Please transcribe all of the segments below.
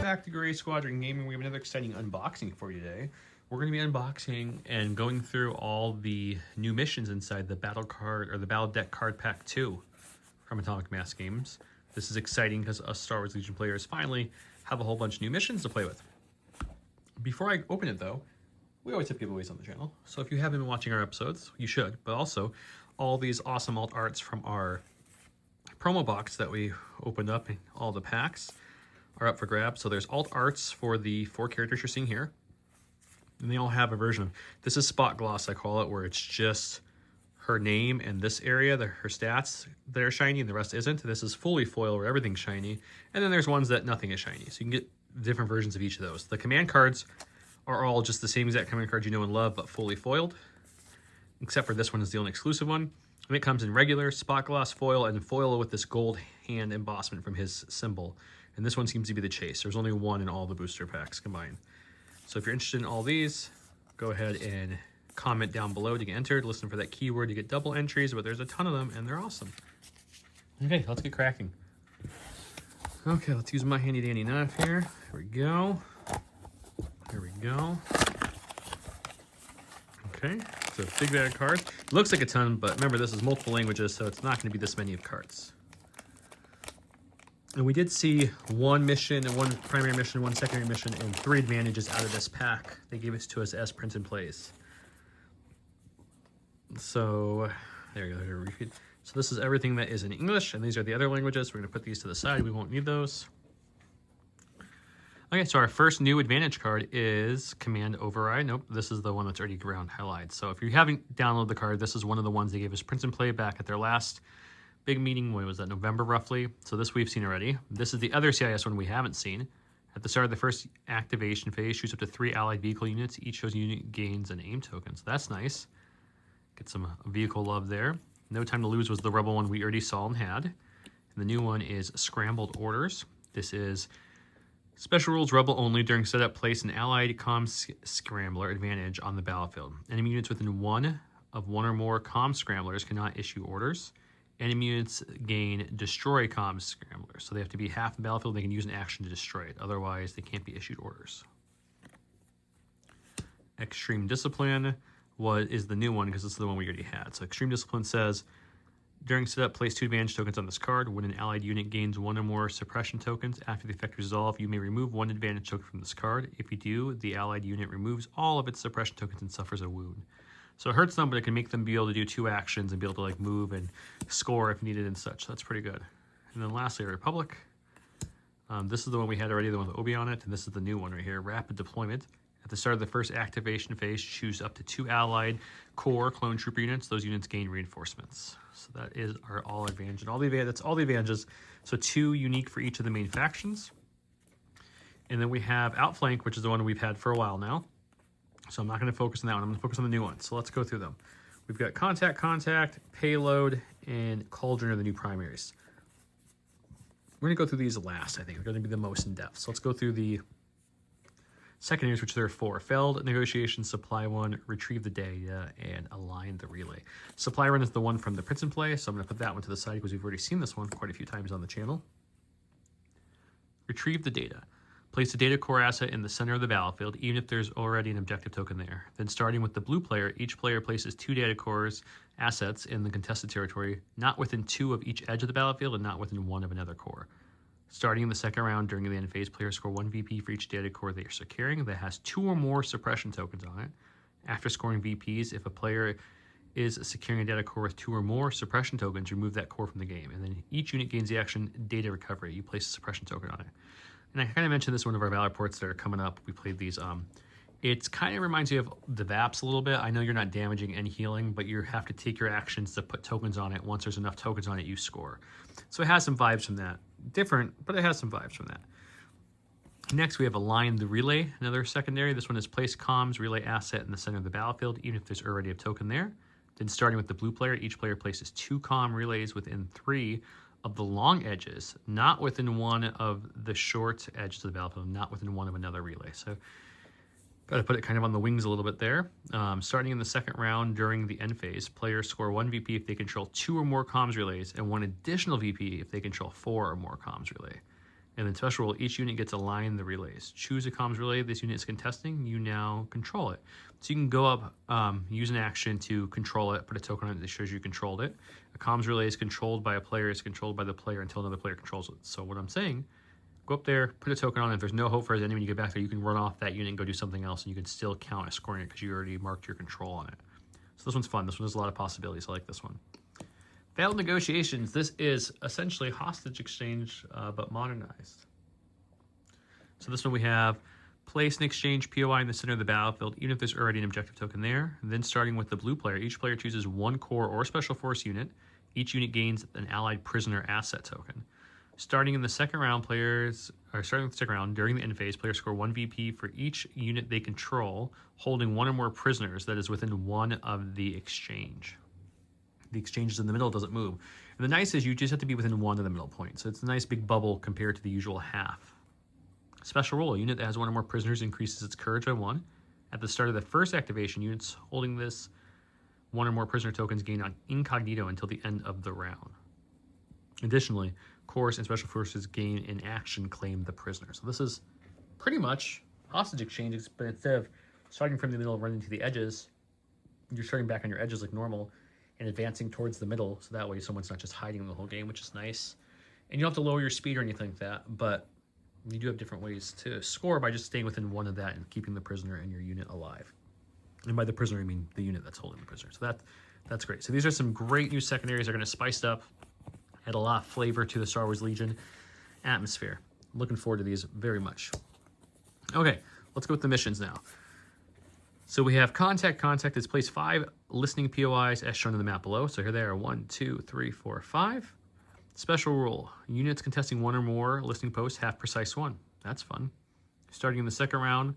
back to Gray Squadron Gaming. We have another exciting unboxing for you today. We're going to be unboxing and going through all the new missions inside the Battle Card or the Battle Deck Card Pack 2 from Atomic Mass Games. This is exciting because us Star Wars Legion players finally have a whole bunch of new missions to play with. Before I open it though, we always have giveaways on the channel. So if you haven't been watching our episodes, you should. But also, all these awesome alt arts from our promo box that we opened up in all the packs are up for grabs. So there's alt arts for the 4 characters you're seeing here. And they all have a version of, this is spot gloss I call it, where it's just her name and this area, her stats that are shiny and the rest isn't. This is fully foil where everything's shiny. And then there's ones that nothing is shiny. So you can get different versions of each of those. The command cards are all just the same exact command cards you know and love, but fully foiled. Except for this one is the only exclusive one. And it comes in regular, spot gloss, foil, and foil with this gold hand embossment from his symbol. And this one seems to be the chase. There's only one in all the booster packs combined. So if you're interested in all these, go ahead and comment down below to get entered. Listen for that keyword to get double entries, but there's a ton of them and they're awesome. Okay, let's get cracking. Okay, let's use my handy dandy knife here. Here we go. Here we go. Okay, so big bag of cards. It looks like a ton, but remember this is multiple languages, so it's not going to be this many of cards. And we did see one mission and one primary mission, one secondary mission, and 3 advantages out of this pack. They gave it to us as print and plays. So there you go. So this is everything that is in English, and these are the other languages. We're going to put these to the side. We won't need those. Okay, so our first new advantage card is Command Override. Nope, this is the one that's already ground highlighted. So if you haven't downloaded the card, this is one of the ones they gave us print and play back at their last big meeting. When was that? November roughly. So this we've seen already. This is the other CIS one we haven't seen. At the start of the first activation phase, shoots up to 3 allied vehicle units. Each shows unit gains an aim token. So that's nice. Get some vehicle love there. No Time to Lose was the Rebel one we already saw and had. And the new one is Scrambled Orders. This is special rules Rebel only. During setup, place an allied comm scrambler advantage on the battlefield. Enemy units within one or more comm scramblers cannot issue orders. Enemy units gain destroy comm scramblers. So they have to be half the battlefield. They can use an action to destroy it. Otherwise, they can't be issued orders. Extreme Discipline is the new one because this is the one we already had. So Extreme Discipline says, during setup, place 2 advantage tokens on this card. When an allied unit gains 1 or more suppression tokens after the effect resolve, you may remove 1 advantage token from this card. If you do, the allied unit removes all of its suppression tokens and suffers a wound. So it hurts them, but it can make them be able to do 2 actions and be able to like move and score if needed and such. So that's pretty good. And then lastly, Republic. This is the one we had already, the one with Obi on it, and this is the new one right here, Rapid Deployment. At the start of the first activation phase, choose up to 2 allied core clone trooper units. Those units gain reinforcements. So that is our all advantage. And that's all the advantages. So 2 unique for each of the main factions. And then we have Outflank, which is the one we've had for a while now. So I'm not going to focus on that one. I'm going to focus on the new one. So let's go through them. We've got Contact, Payload, and Cauldron are the new primaries. We're going to go through these last, I think. They're going to be the most in-depth. So let's go through the secondaries, which there are 4. Failed Negotiations, Supply 1, Retrieve the Data, and Align the Relay. Supply Run is the one from the Prince and Play, so I'm going to put that one to the side because we've already seen this one quite a few times on the channel. Retrieve the Data. Place a data core asset in the center of the battlefield, even if there's already an objective token there. Then starting with the blue player, each player places 2 data cores assets in the contested territory, not within 2 of each edge of the battlefield and not within 1 of another core. Starting in the second round during the end phase, players score 1 VP for each data core they are securing that has 2 or more suppression tokens on it. After scoring VPs, if a player is securing a data core with 2 or more suppression tokens, remove that core from the game. And then each unit gains the action Data Recovery. You place a suppression token on it. And I kind of mentioned this in one of our Valor reports that are coming up. We played these. It kind of reminds you of the VAPs a little bit. I know you're not damaging and healing, but you have to take your actions to put tokens on it. Once there's enough tokens on it, you score. So it has some vibes from that. Different, but it has some vibes from that. Next, we have Align the Relay, another secondary. This one is place comms relay asset in the center of the battlefield, even if there's already a token there. Then starting with the blue player, each player places 2 comm relays within 3 of the long edges, not within 1 of the short edges of the battlefield, not within 1 of another relay. So got to put it kind of on the wings a little bit there. Starting in the second round during the end phase, players score 1 VP if they control 2 or more comms relays and 1 additional VP if they control 4 or more comms relay. And then special rule, each unit gets aligned the relays. Choose a comms relay this unit is contesting, you now control it. So you can go up, use an action to control it, put a token on it that shows you controlled it. A comms relay is controlled by a player, is controlled by the player until another player controls it. So what I'm saying, go up there, put a token on it. If there's no hope for his enemy to get back there, you can run off that unit and go do something else, and you can still count as scoring it because you already marked your control on it. So this one's fun. This one has a lot of possibilities. I like this one. Failed negotiations. This is essentially hostage exchange, but modernized. So this one we have place and exchange POI in the center of the battlefield, even if there's already an objective token there. And then starting with the blue player, each player chooses one core or special force unit. Each unit gains an allied prisoner asset token. Starting in the second round, during the end phase, players score 1 VP for each unit they control, holding one or more prisoners that is within one of the exchange. The exchange is in the middle, it doesn't move. And the nice is you just have to be within one of the middle points. So it's a nice big bubble compared to the usual half. Special rule, a unit that has one or more prisoners increases its courage by 1. At the start of the first activation, units holding this one or more prisoner tokens gain on incognito until the end of the round. Additionally, cores and special forces gain an action claim the prisoner. So this is pretty much hostage exchange, but instead of starting from the middle and running to the edges, you're starting back on your edges like normal and advancing towards the middle, so that way someone's not just hiding the whole game, which is nice. And you don't have to lower your speed or anything like that, but you do have different ways to score by just staying within one of that and keeping the prisoner and your unit alive. And by the prisoner, I mean the unit that's holding the prisoner. So that's great. So these are some great new secondaries. They're going to spice up, add a lot of flavor to the Star Wars Legion atmosphere. Looking forward to these very much. Okay, let's go with the missions now. So we have Contact. Contact is place 5 listening POIs as shown on the map below. So here they are, 1, 2, 3, 4, 5. Special rule, units contesting one or more listening posts have precise 1. That's fun. Starting in the second round,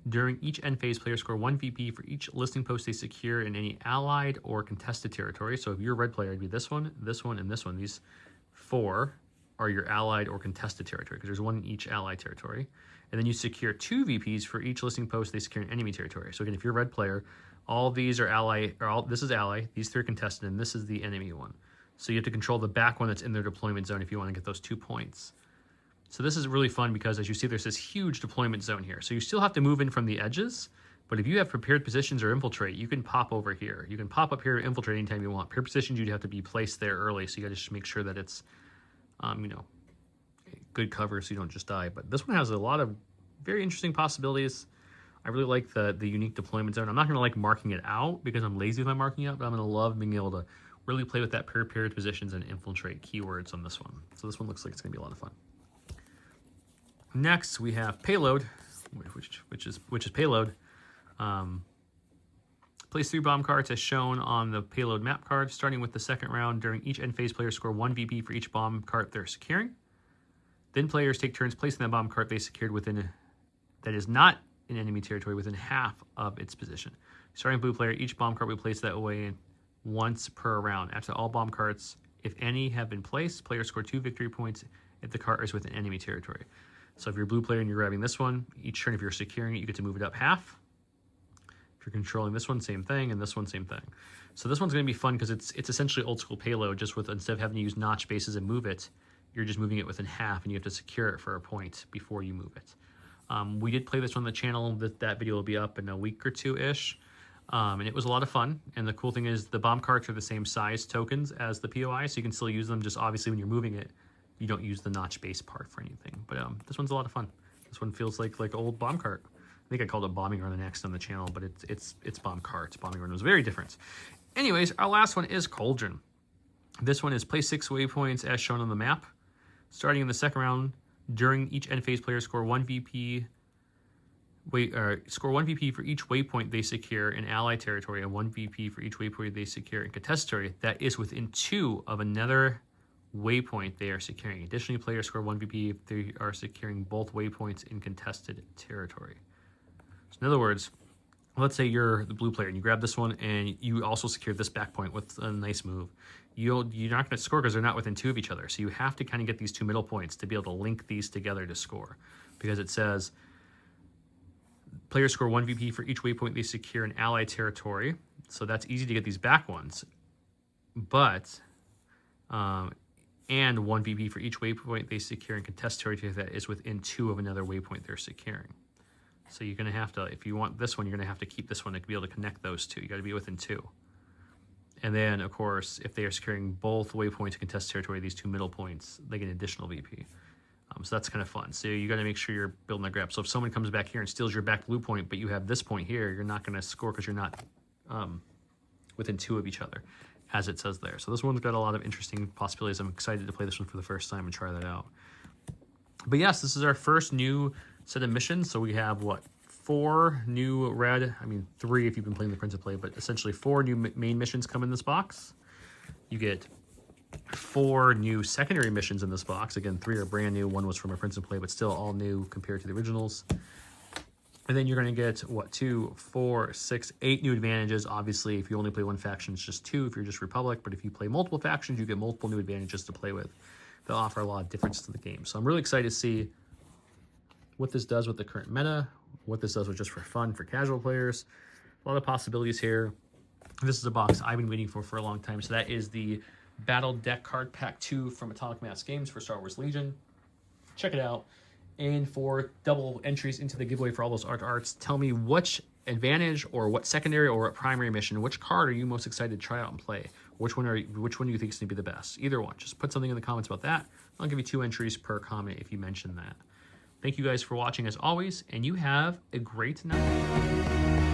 during each end phase, players score 1 VP for each listening post they secure in any allied or contested territory. So if you're a red player, it'd be this one, and this one. These 4 are your allied or contested territory because there's 1 in each allied territory. And then you secure 2 VPs for each listening post they secure in enemy territory. So again, if you're a red player, all these are ally, this is ally, these 3 are contested, and this is the enemy one. So you have to control the back one that's in their deployment zone if you want to get those 2 points. So this is really fun because as you see, there's this huge deployment zone here. So you still have to move in from the edges, but if you have prepared positions or infiltrate, you can pop over here. You can pop up here and infiltrate anytime you want. Prepared positions, you'd have to be placed there early, so you got to just make sure that it's, good cover so you don't just die. But this one has a lot of very interesting possibilities. I really like the unique deployment zone. I'm not going to like marking it out because I'm lazy with my marking out, but I'm going to love being able to really play with that prepared positions and infiltrate keywords on this one. So this one looks like it's going to be a lot of fun. Next, we have Payload, which is Payload. Place 3 bomb cards as shown on the Payload map card. Starting with the second round, during each end phase, players score 1 VP for each bomb cart they're securing. Then players take turns placing that bomb cart they secured within, that is not in enemy territory, within half of its position. Starting blue player, each bomb cart we place that way once per round. After all bomb carts, if any, have been placed, players score 2 victory points if the cart is within enemy territory. So if you're a blue player and you're grabbing this one, each turn if you're securing it, you get to move it up half. If you're controlling this one, same thing, and this one, same thing. So this one's going to be fun because it's essentially old school Payload, just with instead of having to use notch bases and move it, you're just moving it within half, and you have to secure it for a point before you move it. We did play this on the channel. That video will be up in a week or 2-ish. And it was a lot of fun. And the cool thing is the bomb carts are the same size tokens as the POI, so you can still use them. Just obviously when you're moving it, you don't use the notch base part for anything. But this one's a lot of fun. This one feels like old bomb cart. I think I called it bombing run next on the channel, but it's bomb cart. Bombing run was very different. Anyways, our last one is Cauldron. This one is place 6 waypoints as shown on the map. Starting in the second round, during each end phase, players score 1 VP. Score 1 VP for each waypoint they secure in allied territory, and 1 VP for each waypoint they secure in contested territory that is within 2 of another waypoint they are securing. Additionally, players score 1 VP if they are securing both waypoints in contested territory. So in other words, let's say you're the blue player and you grab this one and you also secure this back point with a nice move. You're not going to score because they're not within 2 of each other. So you have to kind of get these 2 middle points to be able to link these together to score, because it says players score 1 VP for each waypoint they secure in allied territory. So that's easy to get these back ones. But and 1 VP for each waypoint they secure and contest territory that is within 2 of another waypoint they're securing. So you're going to have to, if you want this one, you're going to have to keep this one to be able to connect those two. You got to be within 2. And then, of course, if they are securing both waypoints to contest territory, these 2 middle points, they get an additional VP. So that's kind of fun. So you got to make sure you're building that grab. So if someone comes back here and steals your back blue point, but you have this point here, you're not going to score because you're not within 2 of each other, as it says there. So this one's got a lot of interesting possibilities. I'm excited to play this one for the first time and try that out. But yes, this is our first new set of missions. So we have, what, 4 new red, I mean 3 if you've been playing the Print to Play, but essentially 4 new main missions come in this box. You get 4 new secondary missions in this box. Again, 3 are brand new. 1 was from a Print and Play, but still all new compared to the originals. And then you're going to get, what, 2, 4, 6, 8 new advantages. Obviously, if you only play one faction, it's just 2 if you're just Republic. But if you play multiple factions, you get multiple new advantages to play with. They'll offer a lot of difference to the game. So I'm really excited to see what this does with the current meta, what this does with just for fun for casual players. A lot of possibilities here. This is a box I've been waiting for a long time. So that is the Battle Deck Card Pack 2 from Atomic Mass Games for Star Wars Legion. Check it out. And for double entries into the giveaway for all those arts, tell me which advantage or what secondary or what primary mission, which card are you most excited to try out and play? Which one do you think is going to be the best? Either one. Just put something in the comments about that. I'll give you 2 entries per comment if you mention that. Thank you guys for watching as always, and you have a great night.